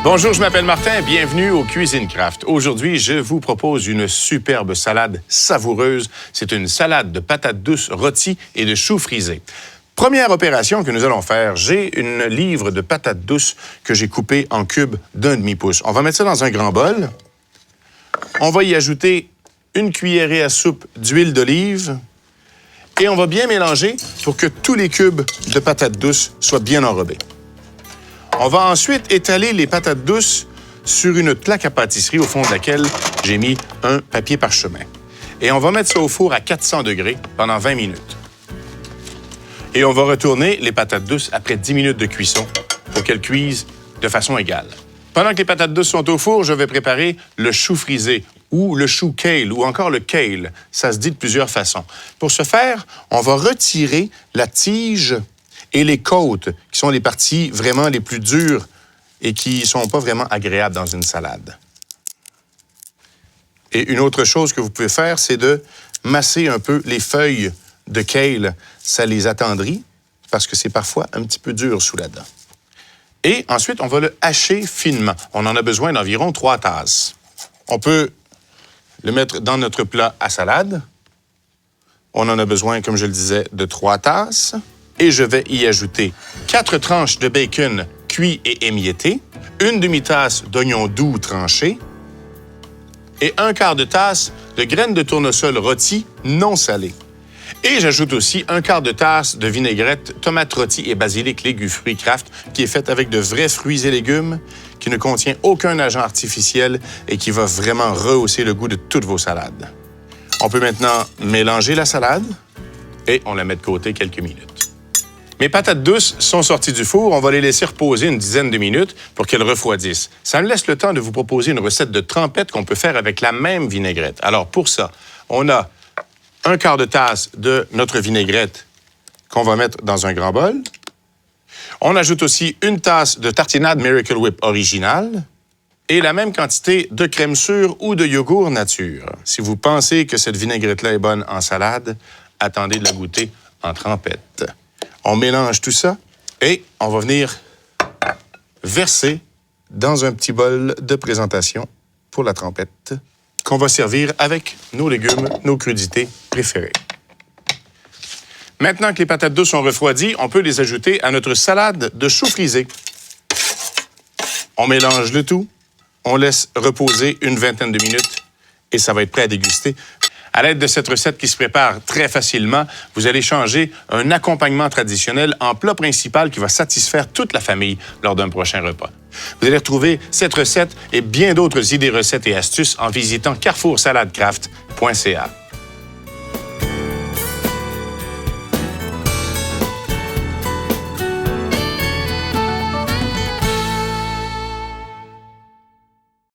Bonjour, je m'appelle Martin, bienvenue au Cuisine Craft. Aujourd'hui, je vous propose une superbe salade savoureuse. C'est une salade de patates douces rôties et de choux frisés. Première opération que nous allons faire, j'ai une livre de patates douces que j'ai coupées en cubes d'un demi-pouce. On va mettre ça dans un grand bol. On va y ajouter une cuillerée à soupe d'huile d'olive et on va bien mélanger pour que tous les cubes de patates douces soient bien enrobés. On va ensuite étaler les patates douces sur une plaque à pâtisserie au fond de laquelle j'ai mis un papier parchemin. Et on va mettre ça au four à 400 degrés pendant 20 minutes. Et on va retourner les patates douces après 10 minutes de cuisson pour qu'elles cuisent de façon égale. Pendant que les patates douces sont au four, je vais préparer le chou frisé ou le chou kale ou encore le kale. Ça se dit de plusieurs façons. Pour ce faire, on va retirer la tige et les côtes, qui sont les parties vraiment les plus dures et qui ne sont pas vraiment agréables dans une salade. Et une autre chose que vous pouvez faire, c'est de masser un peu les feuilles de kale. Ça les attendrit parce que c'est parfois un petit peu dur sous la dent. Et ensuite, on va le hacher finement. On en a besoin d'environ 3 tasses. On peut le mettre dans notre plat à salade. On en a besoin, comme je le disais, de 3 tasses. Et je vais y ajouter 4 tranches de bacon cuit et émietté, une demi-tasse d'oignons doux tranchés et 1/4 de tasse de graines de tournesol rôties non salées. Et j'ajoute aussi 1/4 de tasse de vinaigrette tomate rôtie et basilic légumes fruits Kraft qui est faite avec de vrais fruits et légumes, qui ne contient aucun agent artificiel et qui va vraiment rehausser le goût de toutes vos salades. On peut maintenant mélanger la salade et on la met de côté quelques minutes. Mes patates douces sont sorties du four. On va les laisser reposer une dizaine de minutes pour qu'elles refroidissent. Ça me laisse le temps de vous proposer une recette de trempette qu'on peut faire avec la même vinaigrette. Alors, pour ça, on a 1/4 de tasse de notre vinaigrette qu'on va mettre dans un grand bol. On ajoute aussi une tasse de tartinade Miracle Whip originale et la même quantité de crème sûre ou de yogourt nature. Si vous pensez que cette vinaigrette-là est bonne en salade, attendez de la goûter en trempette. On mélange tout ça et on va venir verser dans un petit bol de présentation pour la trempette qu'on va servir avec nos légumes, nos crudités préférées. Maintenant que les patates douces sont refroidies, on peut les ajouter à notre salade de choux frisé. On mélange le tout, on laisse reposer une vingtaine de minutes et ça va être prêt à déguster. À l'aide de cette recette qui se prépare très facilement, vous allez changer un accompagnement traditionnel en plat principal qui va satisfaire toute la famille lors d'un prochain repas. Vous allez retrouver cette recette et bien d'autres idées, recettes et astuces en visitant carrefoursaladecraft.ca.